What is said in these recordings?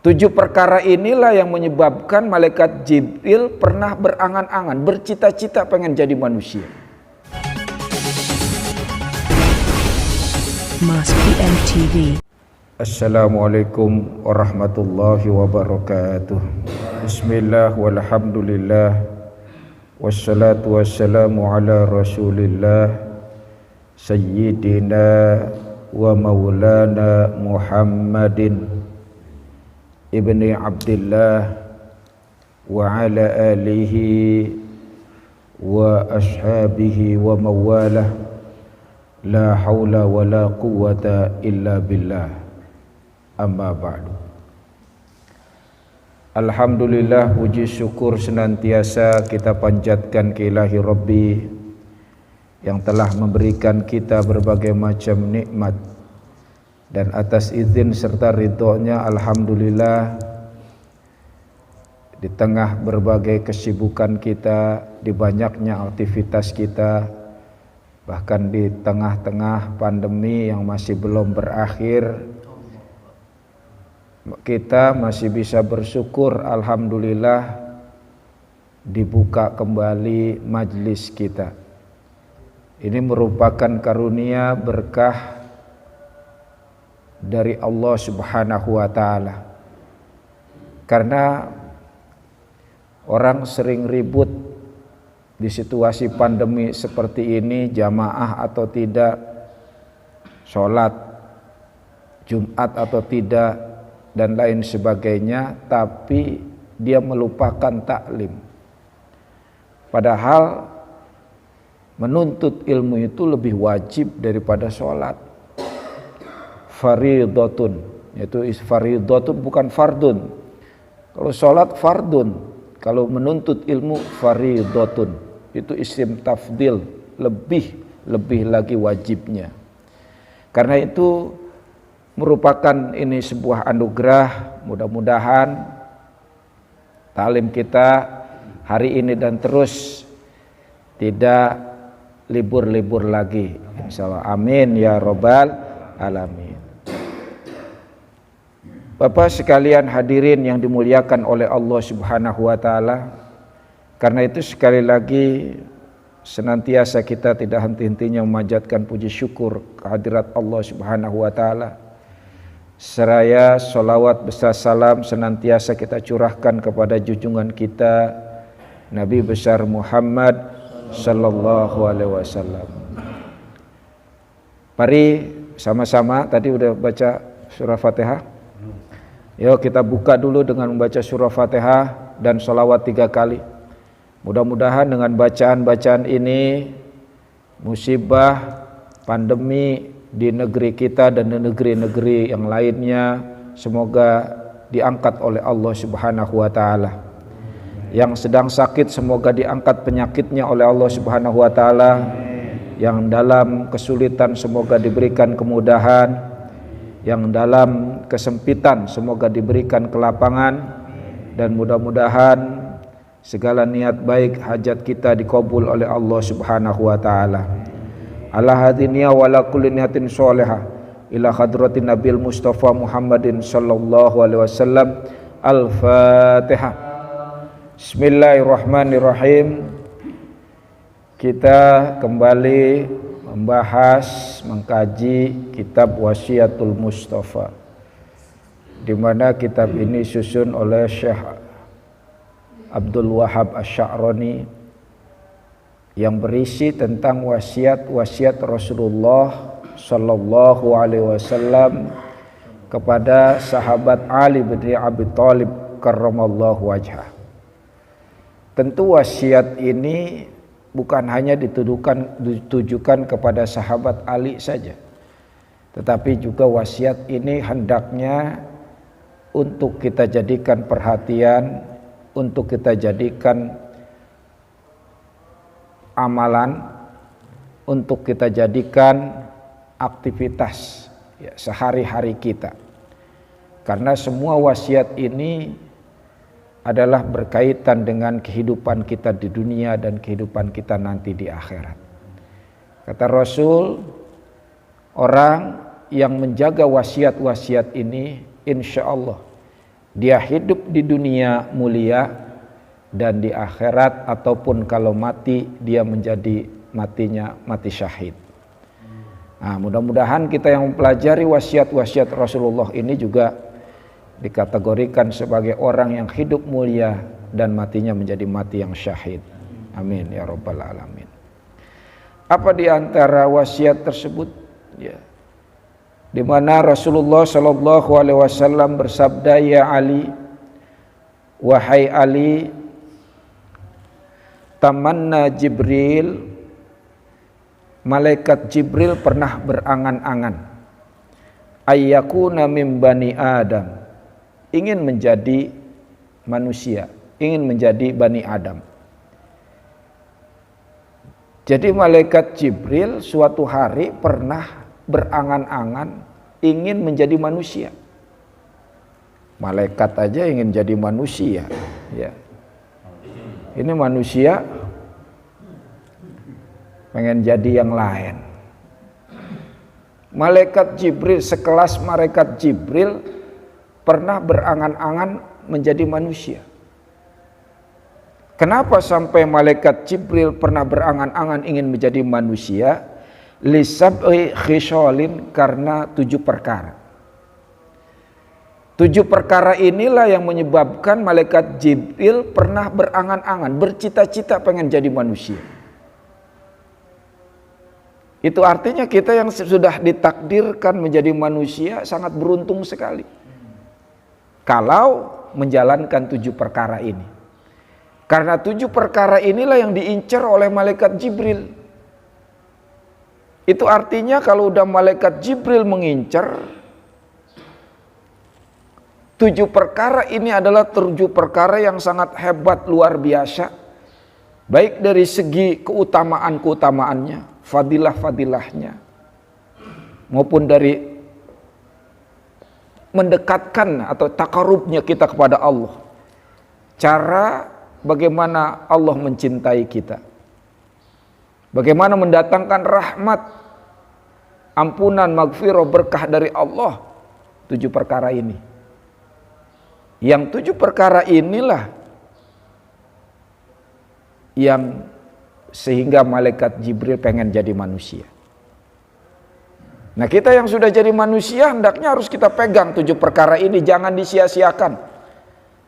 7 perkara inilah yang menyebabkan malaikat Jibril pernah berangan-angan, bercita-cita pengen jadi manusia. Mas PM TV. Assalamualaikum warahmatullahi wabarakatuh. Bismillah walhamdulillah wassalatu wassalamu ala rasulillah sayyidina wa maulana Muhammadin ibni Abdillah wa ala alihi wa ashabihi wa mawalah. La haula wa la quwwata illa billah. Amma ba'du. Alhamdulillah, puji syukur senantiasa kita panjatkan ke ilahi Rabbi yang telah memberikan kita berbagai macam nikmat, dan atas izin serta ridhonya alhamdulillah di tengah berbagai kesibukan kita, di banyaknya aktivitas kita, bahkan di tengah-tengah pandemi yang masih belum berakhir, kita masih bisa bersyukur alhamdulillah dibuka kembali majlis kita. Ini merupakan karunia berkah dari Allah Subhanahu wa taala. Karena orang sering ribut di situasi pandemi seperti ini, jamaah atau tidak, sholat Jumat atau tidak, dan lain sebagainya, tapi dia melupakan taklim. Padahal menuntut ilmu itu lebih wajib daripada sholat. Faridatun, yaitu faridatun bukan fardun. Kalau sholat fardun, kalau menuntut ilmu faridatun. Itu isim tafdil, lebih lagi wajibnya. Karena itu merupakan ini sebuah anugerah. Mudah-mudahan talim kita hari ini dan terus tidak libur-libur lagi, insyaallah. Amin ya rabbal alamin. Bapak sekalian hadirin yang dimuliakan oleh Allah Subhanahu wa taala, karena itu sekali lagi senantiasa kita tidak henti-hentinya memanjatkan puji syukur kehadirat Allah Subhanahu wa taala. Seraya sholawat besar salam senantiasa kita curahkan kepada junjungan kita Nabi besar Muhammad sallallahu alaihi wasallam. Mari sama-sama, tadi udah baca surah Fatihah. Yuk kita buka dulu dengan membaca surah Fatihah dan sholawat 3 kali. Mudah-mudahan dengan bacaan-bacaan ini musibah pandemi di negeri kita dan di negeri-negeri yang lainnya semoga diangkat oleh Allah Subhanahu wa taala. Yang sedang sakit semoga diangkat penyakitnya oleh Allah Subhanahu wa taala. Yang dalam kesulitan semoga diberikan kemudahan. Yang dalam kesempitan semoga diberikan kelapangan, dan mudah-mudahan segala niat baik hajat kita dikabul oleh Allah Subhanahu wa taala. Ala hadiniya wa la kulli niyatin sholihah ila hadratin Nabil Mustafa Muhammadin sallallahu alaihi wasallam. Al-Fatihah. Bismillahirrahmanirrahim. Kita kembali membahas, mengkaji kitab Wasiatul Mustafa, di mana kitab ini disusun oleh Syekh Abdul Wahab Asy-Sya'rani yang berisi tentang wasiat-wasiat Rasulullah sallallahu alaihi wasallam kepada sahabat Ali bin Abi Thalib karramallahu wajhah. Tentu wasiat ini bukan hanya ditujukan kepada sahabat Ali saja, tetapi juga wasiat ini hendaknya untuk kita jadikan perhatian, untuk kita jadikan amalan, untuk kita jadikan aktivitas sehari-hari kita. Karena semua wasiat ini adalah berkaitan dengan kehidupan kita di dunia dan kehidupan kita nanti di akhirat. Kata Rasul, orang yang menjaga wasiat-wasiat ini insya Allah Dia hidup di dunia mulia dan di akhirat ataupun kalau mati dia menjadi mati syahid. Nah, mudah-mudahan kita yang mempelajari wasiat-wasiat Rasulullah ini juga dikategorikan sebagai orang yang hidup mulia dan matinya menjadi mati yang syahid. Amin ya rabbal alamin. Apa di antara wasiat tersebut? Ya. Di mana Rasulullah sallallahu alaihi wasallam bersabda, "Ya Ali, wahai Ali, tamanna Jibril, malaikat Jibril pernah berangan-angan ayyakuna min bani Adam, ingin menjadi manusia, ingin menjadi Bani Adam." Jadi malaikat Jibril suatu hari pernah berangan-angan ingin menjadi manusia. Malaikat aja ingin jadi manusia, ya. Ini manusia pengen jadi yang lain. Malaikat Jibril, sekelas malaikat Jibril pernah berangan-angan menjadi manusia. Kenapa sampai malaikat Jibril pernah berangan-angan ingin menjadi manusia? Lisab'i khishalin, karena 7 perkara. 7 perkara inilah yang menyebabkan malaikat Jibril pernah berangan-angan, bercita-cita pengen jadi manusia. Itu artinya kita yang sudah ditakdirkan menjadi manusia sangat beruntung sekali kalau menjalankan 7 perkara ini. Karena 7 perkara inilah yang diincar oleh malaikat Jibril. Itu artinya kalau udah malaikat Jibril mengincar 7 perkara ini adalah 7 perkara yang sangat hebat, luar biasa. Baik dari segi keutamaan-keutamaannya, fadilah-fadilahnya, maupun dari mendekatkan atau takarubnya kita kepada Allah. Cara bagaimana Allah mencintai kita. Bagaimana mendatangkan rahmat, ampunan, maghfirah, berkah dari Allah. 7 perkara ini. Yang 7 perkara inilah yang sehingga malaikat Jibril pengen jadi manusia. Nah, kita yang sudah jadi manusia hendaknya harus kita pegang 7 perkara ini, jangan disia-siakan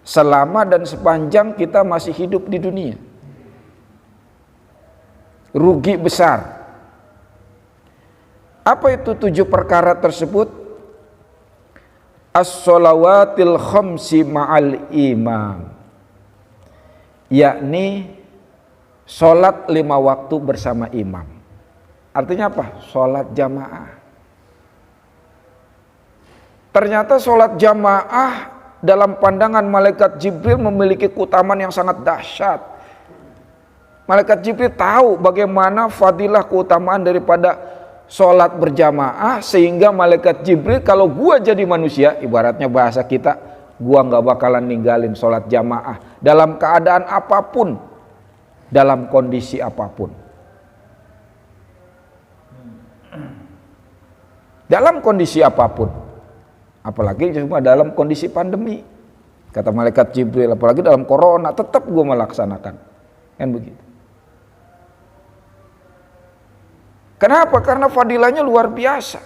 selama dan sepanjang kita masih hidup di dunia. Rugi besar. Apa itu 7 perkara tersebut? As-sholawatil khamsi ma'al imam, yakni sholat 5 waktu bersama imam. Artinya apa? Sholat jamaah. Ternyata sholat jamaah dalam pandangan malaikat Jibril memiliki keutamaan yang sangat dahsyat. Malaikat Jibril tahu bagaimana fadilah keutamaan daripada sholat berjamaah, sehingga malaikat Jibril, kalau gua jadi manusia, ibaratnya bahasa kita, gua gak bakalan ninggalin sholat jamaah dalam keadaan apapun, dalam kondisi apapun. Dalam kondisi apapun, apalagi cuma dalam kondisi pandemi, kata malaikat Jibril, apalagi dalam corona, tetap gua melaksanakan, kan begitu. Kenapa? Karena fadilahnya luar biasa.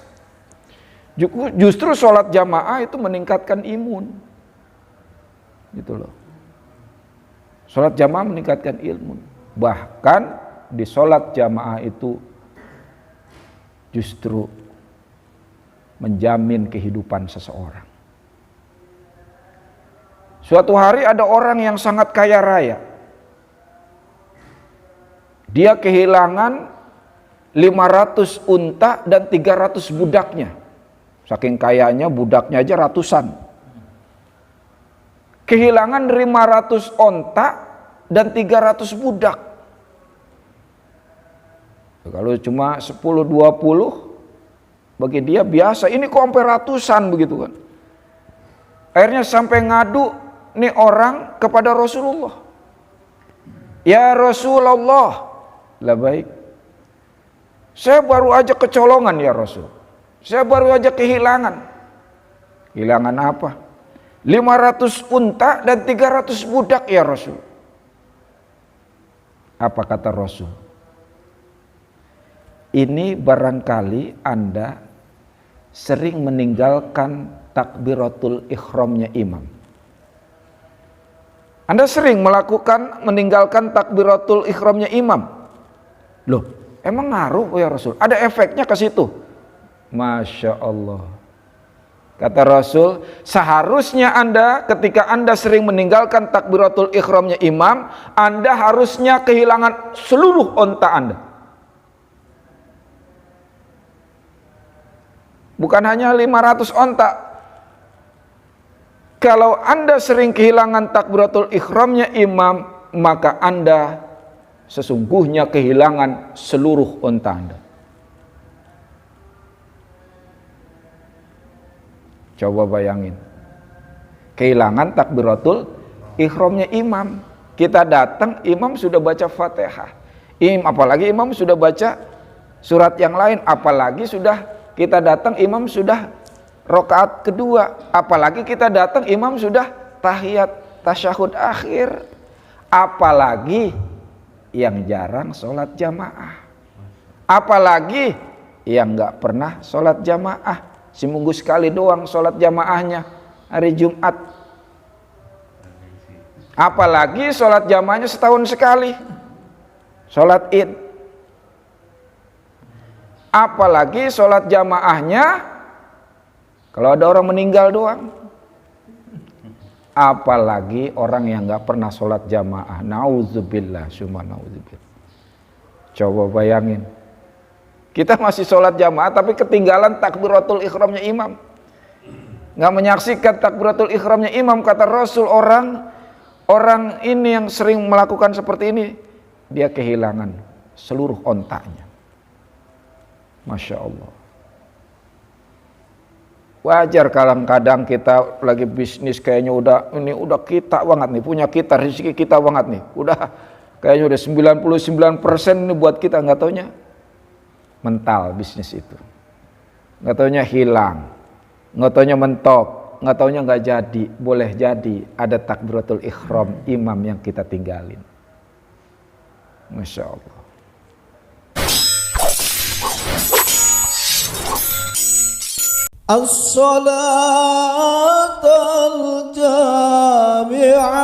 Justru sholat jamaah itu meningkatkan imun, gitu loh. Sholat jamaah meningkatkan ilmu. Bahkan di sholat jamaah itu justru menjamin kehidupan seseorang. Suatu hari ada orang yang sangat kaya raya. Dia kehilangan 500 unta dan 300 budaknya. Saking kayanya budaknya aja ratusan. Kehilangan 500 unta dan 300 budak. Kalau cuma 10-20 bagi dia biasa, ini kok sampai ratusan begitu kan. Akhirnya sampai ngadu nih orang kepada Rasulullah. Ya Rasulullah, lah baik. Saya baru aja kecolongan ya Rasul. Saya baru aja kehilangan. Kehilangan apa? 500 unta dan 300 budak ya Rasul. Apa kata Rasul? Ini barangkali Anda sering meninggalkan takbiratul ihramnya imam. Anda sering meninggalkan takbiratul ihramnya imam. Loh, emang ngaruh ya Rasul? Ada efeknya ke situ? Masya Allah. Kata Rasul, seharusnya Anda ketika Anda sering meninggalkan takbiratul ihramnya imam, Anda harusnya kehilangan seluruh onta Anda. Bukan hanya 500 onta. Kalau Anda sering kehilangan takbiratul ihramnya imam, maka Anda sesungguhnya kehilangan seluruh onta Anda. Coba bayangin, kehilangan takbiratul ihramnya imam. Kita datang, imam sudah baca Fatihah. Apalagi imam sudah baca surat yang lain. Apalagi sudah kita datang, imam sudah rakaat kedua. Apalagi kita datang, imam sudah tahiyat tasyahud akhir. Apalagi yang jarang sholat jamaah. Apalagi yang nggak pernah sholat jamaah. Seminggu sekali doang sholat jamaahnya hari Jumat. Apalagi sholat jamaahnya setahun sekali, sholat id. Apalagi sholat jamaahnya kalau ada orang meninggal doang. Apalagi orang yang gak pernah sholat jamaah. Nauzubillah, summa nauzubillah. Coba bayangin, kita masih sholat jamaah tapi ketinggalan takbiratul ihramnya imam, nggak menyaksikan takbiratul ihramnya imam. Kata Rasul, orang ini yang sering melakukan seperti ini, dia kehilangan seluruh ontanya. Masya Allah. Wajar kadang-kadang kita lagi bisnis kayaknya udah kita banget nih, punya kita, rezeki kita banget nih, udah kayaknya udah 99% ini buat kita, nggak taunya mental bisnis itu, nggak taunya hilang, nggak taunya mentok, nggak taunya nggak jadi. Boleh jadi ada takbiratul ihram imam yang kita tinggalin. Masya Allah. As-salatul jami'ah